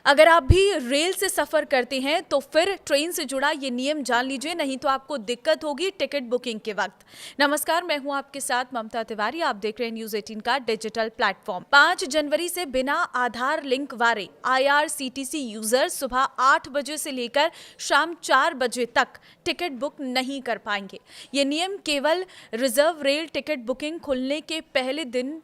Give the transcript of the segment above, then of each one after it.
अगर आप भी रेल से सफर करते हैं तो फिर ट्रेन से जुड़ा ये नियम जान लीजिए, नहीं तो आपको दिक्कत होगी टिकट बुकिंग के वक्त। नमस्कार, मैं हूं आपके साथ ममता तिवारी। आप देख रहे हैं न्यूज 18 का डिजिटल प्लेटफॉर्म। 5 जनवरी से बिना आधार लिंक वाले IRCTC यूजर सुबह 8 बजे से लेकर शाम 4 बजे तक टिकट बुक नहीं कर पाएंगे। ये नियम केवल रिजर्व रेल टिकट बुकिंग खुलने के पहले दिन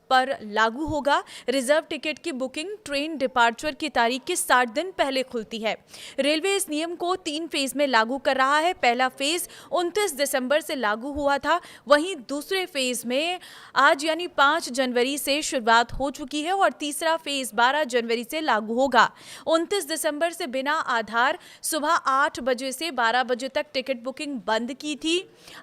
पर लागू होगा। रिजर्व टिकट की बुकिंग ट्रेन डिपार्चर की तारीख के 60 दिन पहले खुलती है। रेलवे इस नियम को 3 फेज में लागू कर रहा है। पहला फेज 29 दिसंबर से लागू हुआ था, वहीं दूसरे फेज में आज यानी 5 जनवरी से शुरुआत हो चुकी है और तीसरा फेज 12 जनवरी से लागू होगा। 29 दिसंबर से बिना आधार सुबह 8 बजे से 12 बजे तक टिकट बुकिंग बंद की थी।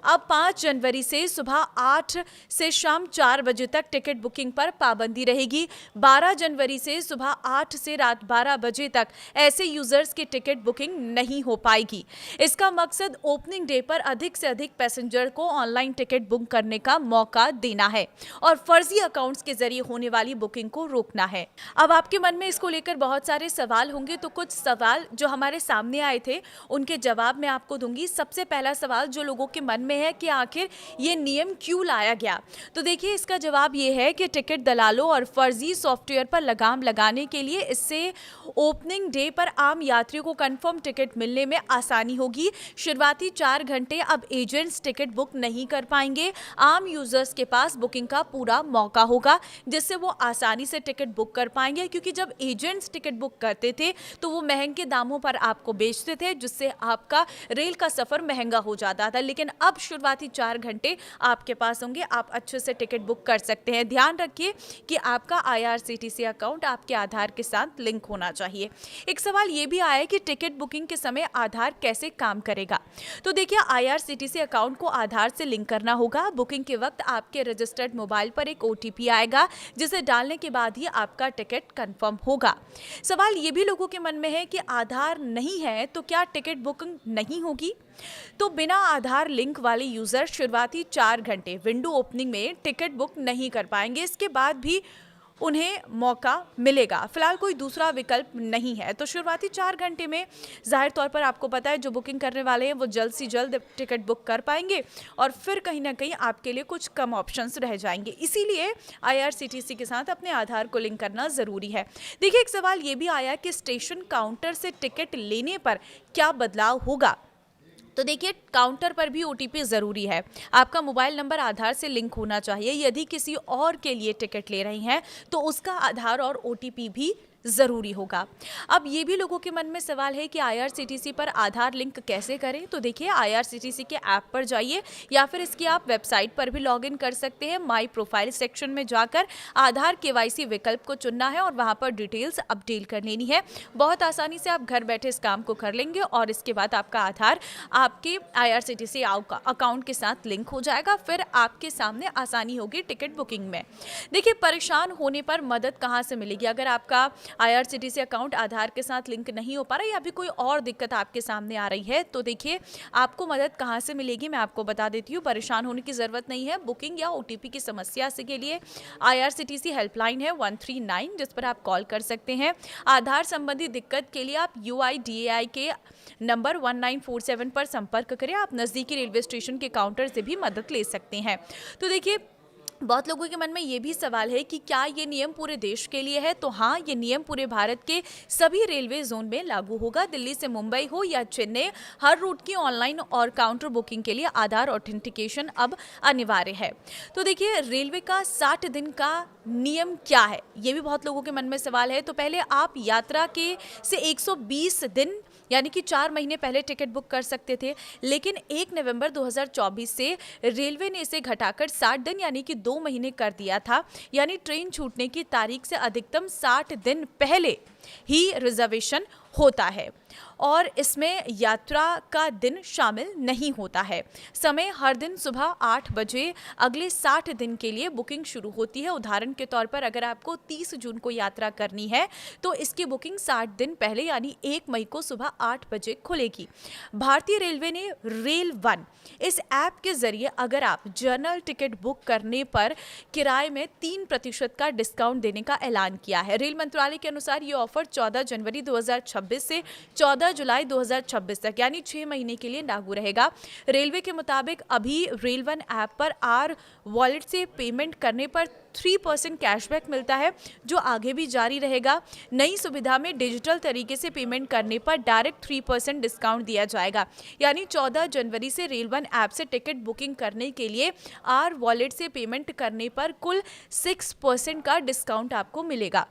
अब 5 जनवरी से सुबह 8 से शाम 4 बजे तक टिकट बुकिंग पर पाबंदी रहेगी। 12 जनवरी से सुबह 8 से रात 12 बजे तक ऐसे यूजर्स की टिकट बुकिंग नहीं हो पाएगी। इसका मकसद ओपनिंग डे पर अधिक से अधिक पैसेंजर को ऑनलाइन टिकट बुक करने का मौका देना है और फर्जी अकाउंट्स के जरिए होने वाली बुकिंग को रोकना है। अब आपके मन में इसको लेकर बहुत सारे सवाल होंगे, तो कुछ सवाल जो हमारे सामने आए थे उनके जवाब मैं आपको दूंगी। सबसे पहला सवाल जो लोगों के मन में है कि आखिर ये नियम क्यों लाया गया, तो देखिए इसका जवाब ये है कि टिकट दलालों और फर्जी सॉफ्टवेयर पर लगाम लगाने के लिए इससे ओपनिंग डे पर आम यात्रियों को कंफर्म टिकट मिलने में आसानी होगी। शुरुआती 4 घंटे अब एजेंट्स टिकट बुक नहीं कर पाएंगे। आम यूजर्स के पास बुकिंग का पूरा मौका होगा, जिससे वो आसानी से टिकट बुक कर पाएंगे, क्योंकि जब एजेंट्स टिकट बुक करते थे तो वो महंगे दामों पर आपको बेचते थे, जिससे आपका रेल का सफर महंगा हो जाता था। लेकिन अब शुरुआती 4 घंटे आपके पास होंगे, आप अच्छे से टिकट बुक कर सकते हैं। ध्यान रखिए कि आपका IRCTC अकाउंट आपके आधार के साथ लिंक होना चाहिए। एक सवाल ये भी आया है कि टिकट बुकिंग के समय आधार कैसे काम करेगा, तो देखिए IRCTC अकाउंट को आधार से लिंक करना होगा। बुकिंग के वक्त आपके रजिस्टर्ड मोबाइल पर एक OTP आएगा, जिसे डालने के बाद ही आपका टिकट कंफर्म होगा। सवाल ये भी लोगों के मन में है कि आधार नहीं है तो क्या टिकट बुकिंग नहीं होगी, तो बिना आधार लिंक वाले यूजर शुरुआती 4 घंटे विंडो ओपनिंग में टिकट बुक नहीं कर पाएंगे। इसके बाद भी उन्हें मौका मिलेगा। फिलहाल कोई दूसरा विकल्प नहीं है, तो शुरुआती 4 घंटे में जाहिर तौर पर आपको पता है जो बुकिंग करने वाले हैं वो जल्द से जल्द टिकट बुक कर पाएंगे और फिर कहीं ना कहीं आपके लिए कुछ कम ऑप्शंस रह जाएंगे। इसीलिए IRCTC के साथ अपने आधार को लिंक करना ज़रूरी है। देखिए एक सवाल ये भी आया कि स्टेशन काउंटर से टिकट लेने पर क्या बदलाव होगा, तो देखिए काउंटर पर भी OTP ज़रूरी है। आपका मोबाइल नंबर आधार से लिंक होना चाहिए। यदि किसी और के लिए टिकट ले रही हैं तो उसका आधार और OTP भी ज़रूरी होगा। अब ये भी लोगों के मन में सवाल है कि IRCTC पर आधार लिंक कैसे करें, तो देखिए IRCTC के ऐप पर जाइए या फिर इसकी आप वेबसाइट पर भी लॉगिन कर सकते हैं। माई प्रोफाइल सेक्शन में जाकर आधार KYC विकल्प को चुनना है और वहाँ पर डिटेल्स अपडेट कर लेनी है। बहुत आसानी से आप घर बैठे इस काम को कर लेंगे और इसके बाद आपका आधार आपके IRCTC अकाउंट के साथ लिंक हो जाएगा। फिर आपके सामने आसानी होगी टिकट बुकिंग में। देखिए परेशान होने पर मदद कहाँ से मिलेगी, अगर आपका IRCTC अकाउंट आधार के साथ लिंक नहीं हो पा रहा या भी कोई और दिक्कत आपके सामने आ रही है, तो देखिए आपको मदद कहां से मिलेगी मैं आपको बता देती हूँ। परेशान होने की जरूरत नहीं है। बुकिंग या OTP की समस्या से के लिए IRCTC हेल्पलाइन है 139, जिस पर आप कॉल कर सकते हैं। आधार संबंधी दिक्कत के लिए आप UIDAI के नंबर 1947 पर संपर्क करें। आप नजदीकी रेलवे स्टेशन के काउंटर से भी मदद ले सकते हैं। तो देखिए बहुत लोगों के मन में ये भी सवाल है कि क्या ये नियम पूरे देश के लिए है, तो हाँ, ये नियम पूरे भारत के सभी रेलवे जोन में लागू होगा। दिल्ली से मुंबई हो या चेन्नई, हर रूट की ऑनलाइन और काउंटर बुकिंग के लिए आधार ऑथेंटिकेशन अब अनिवार्य है। तो देखिए रेलवे का 60 दिन का नियम क्या है, ये भी बहुत लोगों के मन में सवाल है। तो पहले आप यात्रा के से 120 दिन यानी कि 4 महीने पहले टिकट बुक कर सकते थे, लेकिन 1 नवंबर 2024 से रेलवे ने इसे घटाकर 60 दिन यानी कि 2 महीने कर दिया था। यानी ट्रेन छूटने की तारीख से अधिकतम 60 दिन पहले ही रिजर्वेशन होता है और इसमें यात्रा का दिन शामिल नहीं होता है। समय हर दिन सुबह 8 बजे अगले 60 दिन के लिए बुकिंग शुरू होती है। उदाहरण के तौर पर अगर आपको 30 जून को यात्रा करनी है तो इसकी बुकिंग 60 दिन पहले यानी 1 मई को सुबह 8 बजे खुलेगी। भारतीय रेलवे ने रेल वन इस ऐप के जरिए अगर आप जनरल टिकट बुक करने पर किराए में 3% का डिस्काउंट देने का ऐलान किया है। रेल मंत्रालय के अनुसार ये ऑफर ऑफर 14 जनवरी 2026 से 14 जुलाई 2026 तक यानी 6 महीने के लिए लागू रहेगा। रेलवे के मुताबिक अभी रेल वन ऐप पर आर वॉलेट से पेमेंट करने पर 3% कैशबैक मिलता है, जो आगे भी जारी रहेगा। नई सुविधा में डिजिटल तरीके से पेमेंट करने पर डायरेक्ट 3% डिस्काउंट दिया जाएगा, यानी 14 जनवरी से रेल वन ऐप से टिकट बुकिंग करने के लिए आर वॉलेट से पेमेंट करने पर कुल 6% का डिस्काउंट आपको मिलेगा।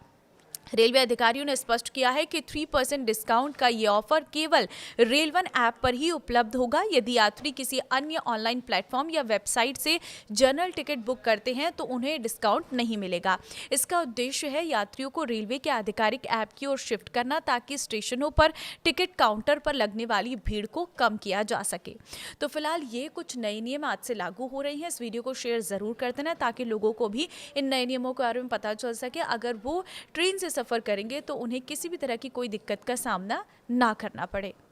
रेलवे अधिकारियों ने स्पष्ट किया है कि 3% डिस्काउंट का ये ऑफर केवल रेल वन ऐप पर ही उपलब्ध होगा। यदि यात्री किसी अन्य ऑनलाइन प्लेटफॉर्म या वेबसाइट से जनरल टिकट बुक करते हैं तो उन्हें डिस्काउंट नहीं मिलेगा। इसका उद्देश्य है यात्रियों को रेलवे के आधिकारिक ऐप की ओर शिफ्ट करना, ताकि स्टेशनों पर टिकट काउंटर पर लगने वाली भीड़ को कम किया जा सके। तो फिलहाल ये कुछ नए नियम आज से लागू हो रही हैं। इस वीडियो को शेयर ज़रूर कर देना, ताकि लोगों को भी इन नए नियमों के बारे में पता चल सके। अगर वो ट्रेन से सफ़र करेंगे तो उन्हें किसी भी तरह की कोई दिक्कत का सामना ना करना पड़े।